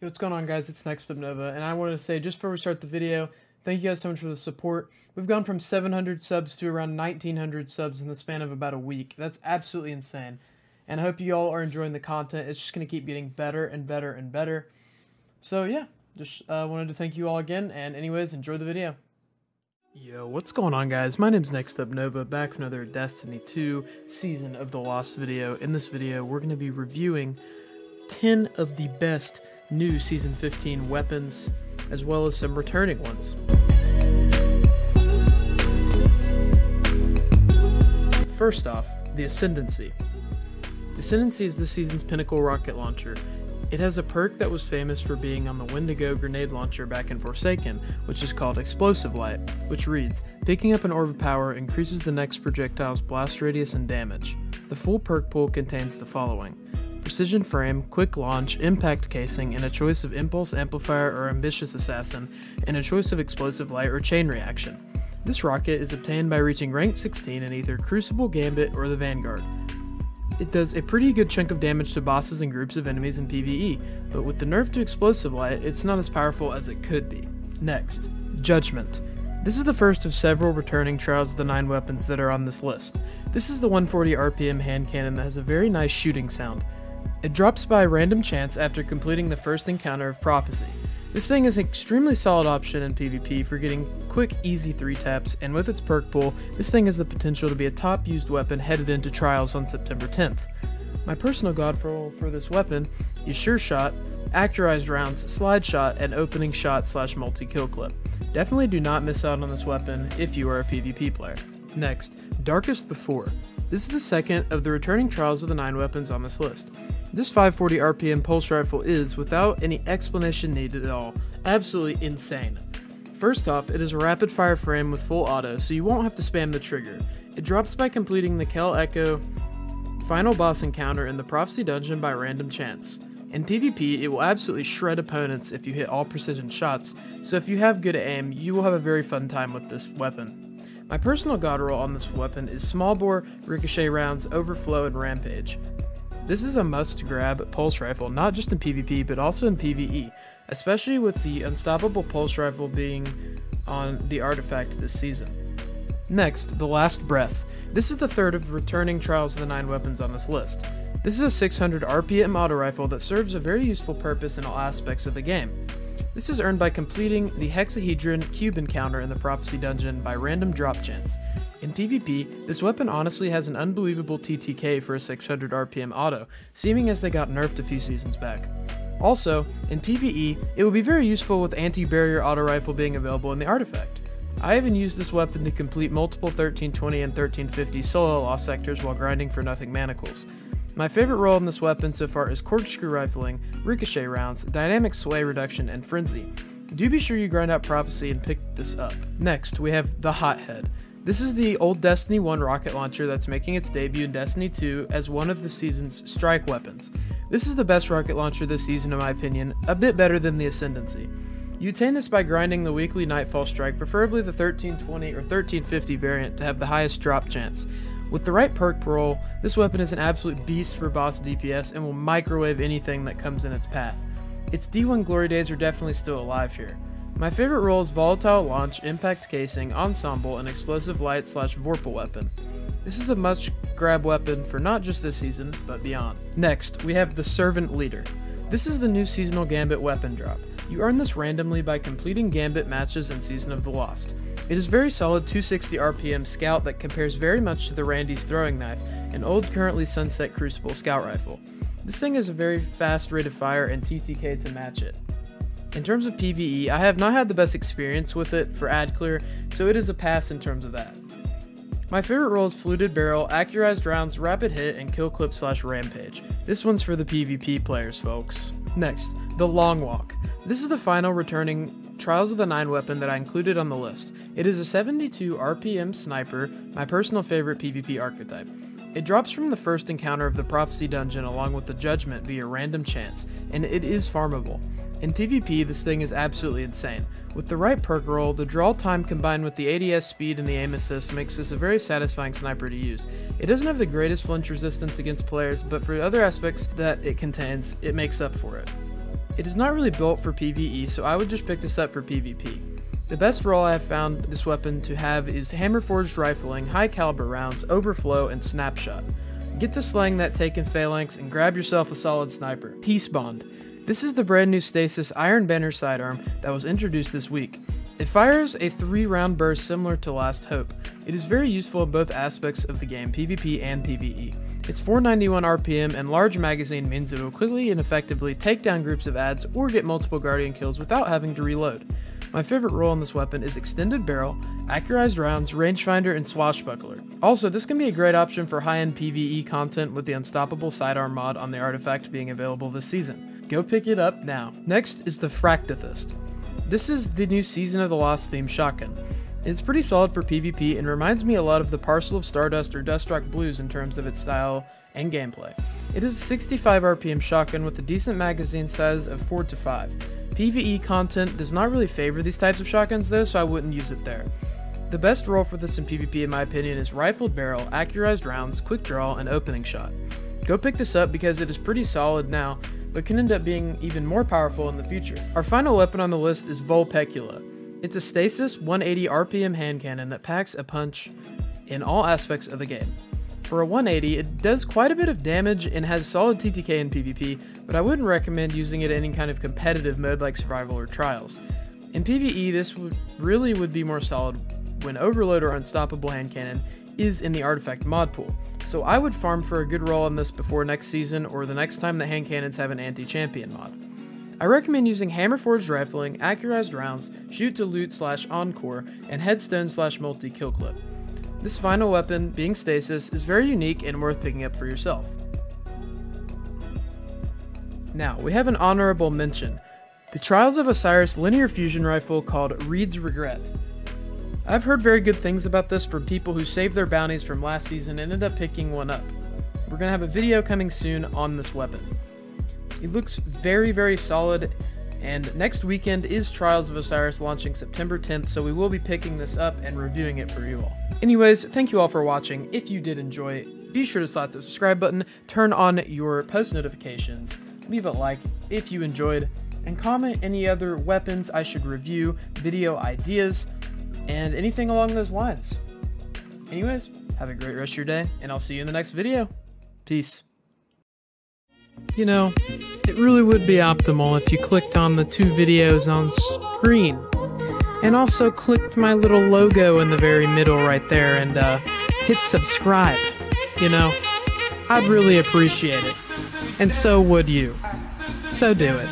Hey, what's going on, guys? It's Next Up Nova, and I wanted to say, just before we start the video, thank you guys so much for the support. We've gone from 700 subs to around 1,900 subs in the span of about a week. That's absolutely insane, and I hope you all are enjoying the content. It's just going to keep getting better and better and better. So yeah, just wanted to thank you all again, and anyways, enjoy the video. Yo, what's going on, guys? My name's Next Up Nova, back with another Destiny 2 Season of the Lost video. In this video, we're going to be reviewing 10 of the best new Season 15 weapons, as well as some returning ones. First off, the Ascendancy. The Ascendancy is this season's pinnacle rocket launcher. It has a perk that was famous for being on the Wendigo grenade launcher back in Forsaken, which is called Explosive Light, which reads, picking up an orb of power increases the next projectile's blast radius and damage. The full perk pool contains the following: Precision Frame, Quick Launch, Impact Casing, and a choice of Impulse Amplifier or Ambitious Assassin, and a choice of Explosive Light or Chain Reaction. This rocket is obtained by reaching rank 16 in either Crucible, Gambit, or the Vanguard. It does a pretty good chunk of damage to bosses and groups of enemies in PvE, but with the nerf to Explosive Light, it's not as powerful as it could be. Next, Judgement. This is the first of several returning Trials of the 9 weapons that are on this list. This is the 140 RPM hand cannon that has a very nice shooting sound. It drops by random chance after completing the first encounter of Prophecy. This thing is an extremely solid option in PvP for getting quick, easy 3 taps, and with its perk pool, this thing has the potential to be a top used weapon headed into Trials on September 10th. My personal god roll for this weapon is Sure Shot, Actorized Rounds, Slide Shot, and Opening Shot / multi-kill clip. Definitely do not miss out on this weapon if you are a PvP player. Next, Darkest Before. This is the second of the returning Trials of the 9 weapons on this list. This 540 RPM pulse rifle is, without any explanation needed at all, absolutely insane. First off, it is a rapid fire frame with full auto, so you won't have to spam the trigger. It drops by completing the Kel Echo final boss encounter in the Prophecy dungeon by random chance. In PvP, it will absolutely shred opponents if you hit all precision shots, so if you have good aim, you will have a very fun time with this weapon. My personal god roll on this weapon is Small Bore, Ricochet Rounds, Overflow, and Rampage. This is a must-grab pulse rifle, not just in PvP, but also in PvE, especially with the Unstoppable Pulse Rifle being on the artifact this season. Next, the Last Breath. This is the third of the returning Trials of the 9 weapons on this list. This is a 600 RPM auto rifle that serves a very useful purpose in all aspects of the game. This is earned by completing the Hexahedron Cube encounter in the Prophecy dungeon by random drop chance. In PvP, this weapon honestly has an unbelievable TTK for a 600 RPM auto, seeming as they got nerfed a few seasons back. Also, in PvE, it will be very useful with anti-barrier auto rifle being available in the artifact. I even used this weapon to complete multiple 1320 and 1350 solo lost sectors while grinding for nothing manacles. My favorite role in this weapon so far is Corkscrew Rifling, Ricochet Rounds, Dynamic Sway Reduction, and Frenzy. Do be sure you grind out Prophecy and pick this up. Next, we have the Hothead. This is the old Destiny 1 rocket launcher that's making its debut in Destiny 2 as one of the season's strike weapons. This is the best rocket launcher this season in my opinion, a bit better than the Ascendancy. You attain this by grinding the weekly Nightfall strike, preferably the 1320 or 1350 variant to have the highest drop chance. With the right perk roll, this weapon is an absolute beast for boss DPS and will microwave anything that comes in its path. Its D1 glory days are definitely still alive here. My favorite role is Volatile Launch, Impact Casing, Ensemble, and Explosive Light / Vorpal weapon. This is a must-grab weapon for not just this season, but beyond. Next, we have the Servant Leader. This is the new seasonal Gambit weapon drop. You earn this randomly by completing Gambit matches in Season of the Lost. It is very solid 260 RPM scout that compares very much to the Randy's throwing knife, an old currently Sunset Crucible scout rifle. This thing has a very fast rate of fire and TTK to match it. In terms of PvE, I have not had the best experience with it for ad clear, so it is a pass in terms of that. My favorite role is Fluted Barrel, Actorized Rounds, Rapid Hit, and Kill Clip / Rampage. This one's for the PvP players, folks. Next, the Long Walk. This is the final returning Trials of the 9 weapon that I included on the list. It is a 72 RPM sniper, my personal favorite PvP archetype. It drops from the first encounter of the Prophecy dungeon along with the Judgement via random chance, and it is farmable. In PvP, this thing is absolutely insane. With the right perk roll, the draw time combined with the ADS speed and the aim assist makes this a very satisfying sniper to use. It doesn't have the greatest flinch resistance against players, but for other aspects that it contains, it makes up for it. It is not really built for PvE, so I would just pick this up for PvP. The best role I have found this weapon to have is hammer-forged rifling, high-caliber rounds, overflow, and snapshot. Get to slaying that taken phalanx and grab yourself a solid sniper. Peace Bond. This is the brand new Stasis Iron Banner sidearm that was introduced this week. It fires a 3-round burst similar to Last Hope. It is very useful in both aspects of the game, PvP and PvE. Its 491 RPM and large magazine means it will quickly and effectively take down groups of adds or get multiple Guardian kills without having to reload. My favorite role on this weapon is Extended Barrel, Accurized Rounds, Rangefinder, and Swashbuckler. Also, this can be a great option for high-end PvE content with the Unstoppable Sidearm mod on the artifact being available this season. Go pick it up now. Next is the Fractathist. This is the new Season of the Lost themed shotgun. It's pretty solid for PvP and reminds me a lot of the Parcel of Stardust or Dustrock Blues in terms of its style and gameplay. It is a 65 RPM shotgun with a decent magazine size of 4 to 5. PvE content does not really favor these types of shotguns though, so I wouldn't use it there. The best role for this in PvP in my opinion is Rifled Barrel, Accurized Rounds, Quick Draw, and Opening Shot. Go pick this up because it is pretty solid now, but can end up being even more powerful in the future. Our final weapon on the list is Vulpecula. It's a Stasis 180 RPM hand cannon that packs a punch in all aspects of the game. For a 180, it does quite a bit of damage and has solid TTK in PvP, but I wouldn't recommend using it in any kind of competitive mode like Survival or Trials. In PvE, this would be more solid when Overload or Unstoppable Hand Cannon is in the Artifact mod pool, so I would farm for a good roll on this before next season or the next time the hand cannons have an anti-champion mod. I recommend using Hammer-Forged Rifling, Accurized Rounds, Shoot to Loot / Encore, and Headstone / Multi-Kill Clip. This final weapon, being Stasis, is very unique and worth picking up for yourself. Now, we have an honorable mention. The Trials of Osiris linear fusion rifle called Reed's Regret. I've heard very good things about this from people who saved their bounties from last season and ended up picking one up. We're going to have a video coming soon on this weapon. It looks very, very solid, and next weekend is Trials of Osiris launching September 10th, so we will be picking this up and reviewing it for you all. Anyways, thank you all for watching. If you did enjoy, be sure to slap the subscribe button, turn on your post notifications, leave a like if you enjoyed, and comment any other weapons I should review, video ideas, and anything along those lines. Anyways, have a great rest of your day, and I'll see you in the next video. Peace. You know, it really would be optimal if you clicked on the 2 videos on screen, and also clicked my little logo in the very middle right there and hit subscribe. You know, I'd really appreciate it, and so would you. So do it.